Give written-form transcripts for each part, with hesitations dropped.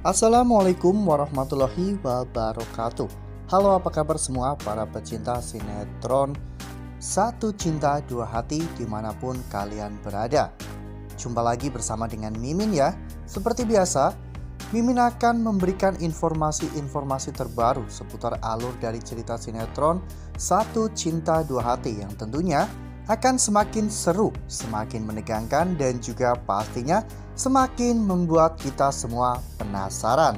Assalamualaikum warahmatullahi wabarakatuh. Halo, apa kabar semua para pecinta sinetron Satu Cinta Dua Hati dimanapun kalian berada. Jumpa lagi bersama dengan Mimin ya. Seperti biasa, Mimin akan memberikan informasi-informasi terbaru seputar alur dari cerita sinetron Satu Cinta Dua Hati yang tentunya akan semakin seru, semakin menegangkan, dan juga pastinya semakin membuat kita semua penasaran.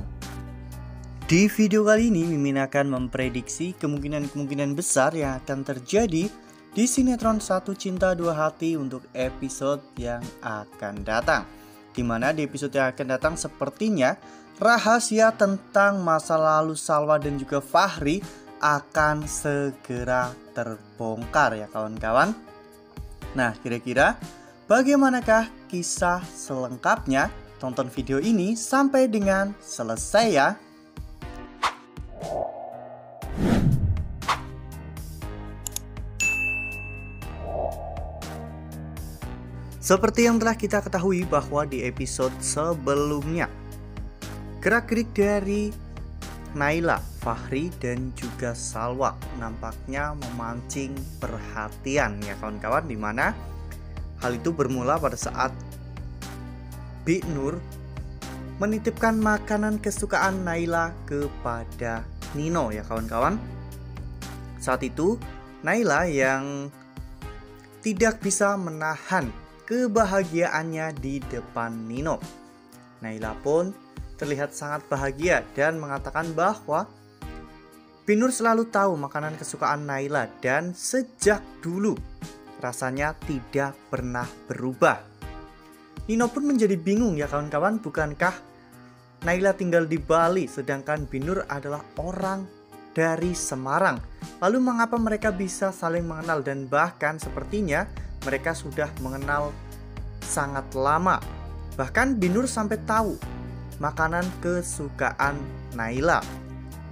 Di video kali ini Mimin akan memprediksi kemungkinan besar yang akan terjadi di sinetron Satu Cinta Dua Hati untuk episode yang akan datang. Dimana di episode yang akan datang sepertinya rahasia tentang masa lalu Salwa dan juga Fahri akan segera terbongkar ya kawan-kawan. Nah, kira-kira bagaimanakah kisah selengkapnya? Tonton video ini sampai dengan selesai ya. Seperti yang telah kita ketahui bahwa di episode sebelumnya, gerak-gerik dari Naila, Fahri, dan juga Salwa nampaknya memancing perhatian ya kawan-kawan, dimana hal itu bermula pada saat Bi'Nur menitipkan makanan kesukaan Naila kepada Nino ya kawan-kawan. Saat itu Naila yang tidak bisa menahan kebahagiaannya di depan Nino. Naila pun terlihat sangat bahagia dan mengatakan bahwa Bi'Nur selalu tahu makanan kesukaan Naila dan sejak dulu rasanya tidak pernah berubah. Nino pun menjadi bingung ya kawan-kawan, bukankah Naila tinggal di Bali sedangkan Bi'Nur adalah orang dari Semarang? Lalu mengapa mereka bisa saling mengenal dan bahkan sepertinya mereka sudah mengenal sangat lama. Bahkan Bi'Nur sampai tahu makanan kesukaan Naila.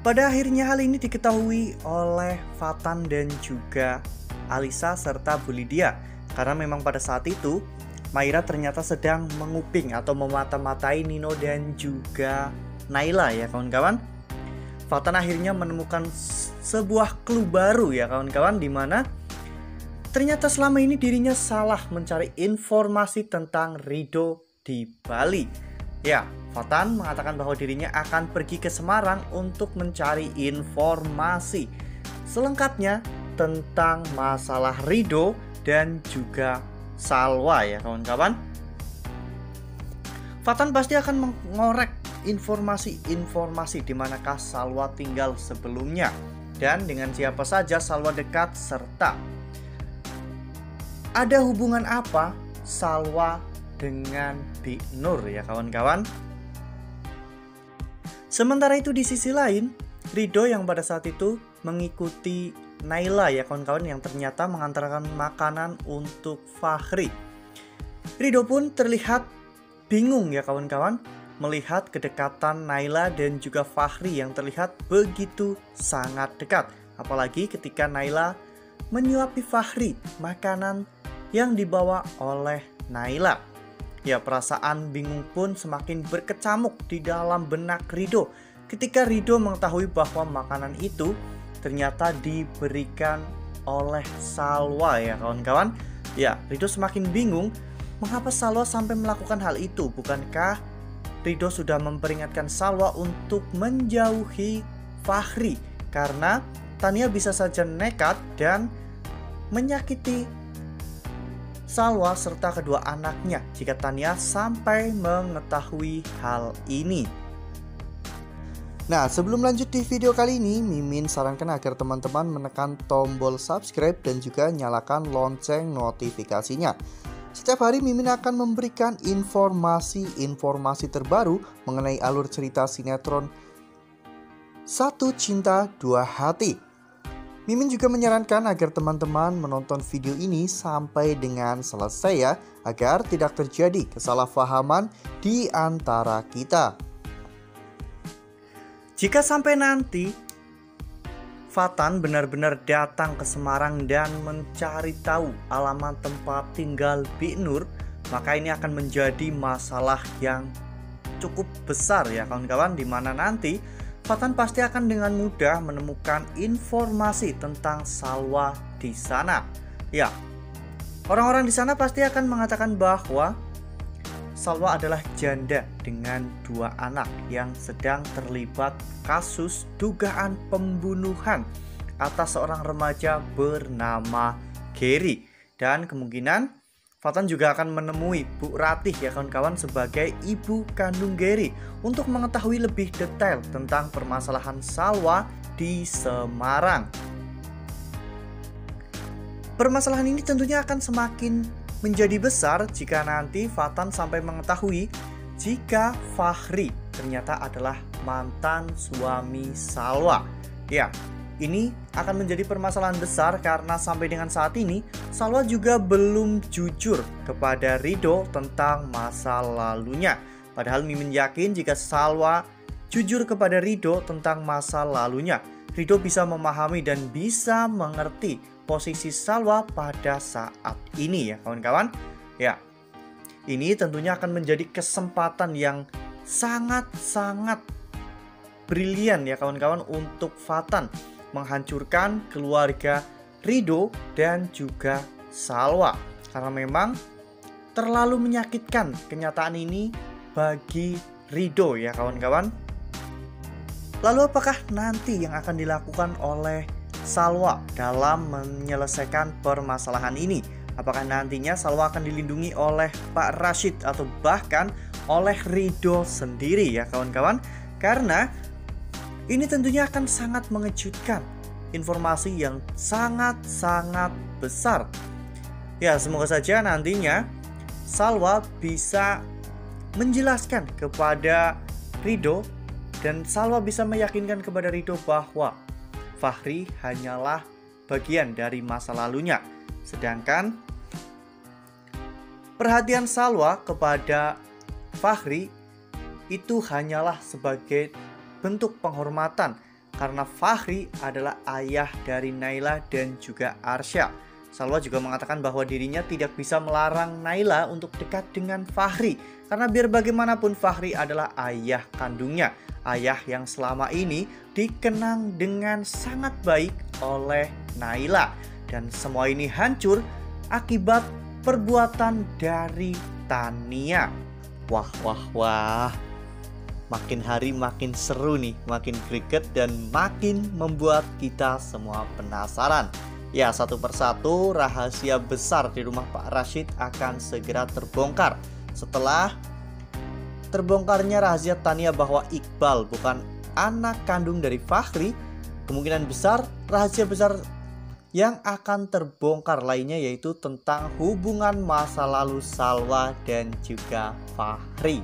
Pada akhirnya hal ini diketahui oleh Fatan dan juga Alisa serta Bu Lydia, karena memang pada saat itu Maira ternyata sedang menguping atau memata-matai Nino dan juga Naila ya kawan-kawan. Fatan akhirnya menemukan sebuah clue baru ya kawan-kawan, dimana ternyata selama ini dirinya salah mencari informasi tentang Rido di Bali. Ya, Fatan mengatakan bahwa dirinya akan pergi ke Semarang untuk mencari informasi selengkapnya tentang masalah Rido dan juga Salwa ya kawan-kawan. Fatan pasti akan mengorek informasi-informasi di manakah Salwa tinggal sebelumnya dan dengan siapa saja Salwa dekat, serta ada hubungan apa Salwa dengan Bi'Nur ya kawan-kawan. Sementara itu di sisi lain, Rido yang pada saat itu mengikuti Naila ya kawan-kawan, yang ternyata mengantarkan makanan untuk Fahri. Rido pun terlihat bingung ya kawan-kawan melihat kedekatan Naila dan juga Fahri yang terlihat begitu sangat dekat. Apalagi ketika Naila menyuapi Fahri makanan yang dibawa oleh Naila. Ya, perasaan bingung pun semakin berkecamuk di dalam benak Rido ketika Rido mengetahui bahwa makanan itu ternyata diberikan oleh Salwa ya kawan-kawan. Ya, Rido semakin bingung mengapa Salwa sampai melakukan hal itu. Bukankah Rido sudah memperingatkan Salwa untuk menjauhi Fahri, karena Tania bisa saja nekat dan menyakiti Salwa serta kedua anaknya jika Tania sampai mengetahui hal ini. Nah, sebelum lanjut di video kali ini, Mimin sarankan agar teman-teman menekan tombol subscribe dan juga nyalakan lonceng notifikasinya. Setiap hari Mimin akan memberikan informasi-informasi terbaru mengenai alur cerita sinetron Satu Cinta Dua Hati. Mimin juga menyarankan agar teman-teman menonton video ini sampai dengan selesai ya, agar tidak terjadi kesalahpahaman di antara kita. Jika sampai nanti Fatan benar-benar datang ke Semarang dan mencari tahu alamat tempat tinggal Bi'Nur, maka ini akan menjadi masalah yang cukup besar ya kawan-kawan, di mana nanti Fatan pasti akan dengan mudah menemukan informasi tentang Salwa di sana. Ya, orang-orang di sana pasti akan mengatakan bahwa Salwa adalah janda dengan 2 anak yang sedang terlibat kasus dugaan pembunuhan atas seorang remaja bernama Gary. Dan kemungkinan Fatan juga akan menemui Bu Ratih ya kawan-kawan sebagai ibu kandung Gary untuk mengetahui lebih detail tentang permasalahan Salwa di Semarang. Permasalahan ini tentunya akan semakin menjadi besar jika nanti Fatan sampai mengetahui jika Fahri ternyata adalah mantan suami Salwa. Ya, ini akan menjadi permasalahan besar karena sampai dengan saat ini Salwa juga belum jujur kepada Ridho tentang masa lalunya. Padahal Mimin yakin jika Salwa jujur kepada Ridho tentang masa lalunya, Ridho bisa memahami dan bisa mengerti posisi Salwa pada saat ini ya kawan-kawan. Ya, ini tentunya akan menjadi kesempatan yang sangat-sangat brilian ya kawan-kawan untuk Fatan menghancurkan keluarga Ridho dan juga Salwa, karena memang terlalu menyakitkan kenyataan ini bagi Ridho ya kawan-kawan. Lalu apakah nanti yang akan dilakukan oleh Salwa dalam menyelesaikan permasalahan ini? Apakah nantinya Salwa akan dilindungi oleh Pak Rashid atau bahkan oleh Ridho sendiri ya kawan-kawan? Karena ini tentunya akan sangat mengejutkan, informasi yang sangat-sangat besar. Ya, semoga saja nantinya Salwa bisa menjelaskan kepada Ridho dan Salwa bisa meyakinkan kepada Ridho bahwa Fahri hanyalah bagian dari masa lalunya. Sedangkan perhatian Salwa kepada Fahri itu hanyalah sebagai bentuk penghormatan karena Fahri adalah ayah dari Naila dan juga Arsya. Salwa juga mengatakan bahwa dirinya tidak bisa melarang Naila untuk dekat dengan Fahri karena biar bagaimanapun Fahri adalah ayah kandungnya, ayah yang selama ini dikenang dengan sangat baik oleh Naila. Dan semua ini hancur akibat perbuatan dari Tania. Wah. Makin hari makin seru nih, makin greget dan makin membuat kita semua penasaran. Ya, satu persatu rahasia besar di rumah Pak Rashid akan segera terbongkar. Setelah terbongkarnya rahasia Tania bahwa Iqbal bukan anak kandung dari Fahri, kemungkinan besar rahasia besar yang akan terbongkar lainnya yaitu tentang hubungan masa lalu Salwa dan juga Fahri.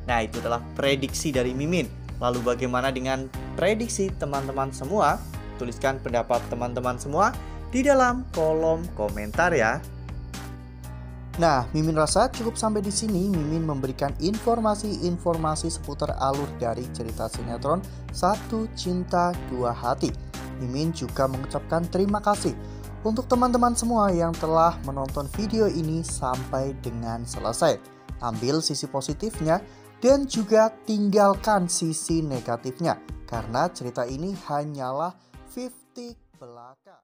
Nah, itu adalah prediksi dari Mimin. Lalu bagaimana dengan prediksi teman-teman semua? Tuliskan pendapat teman-teman semua di dalam kolom komentar ya. Nah, Mimin rasa cukup sampai di sini. Mimin memberikan informasi-informasi seputar alur dari cerita sinetron Satu Cinta Dua Hati. Mimin juga mengucapkan terima kasih untuk teman-teman semua yang telah menonton video ini sampai dengan selesai. Ambil sisi positifnya dan juga tinggalkan sisi negatifnya, karena cerita ini hanyalah 50 belaka.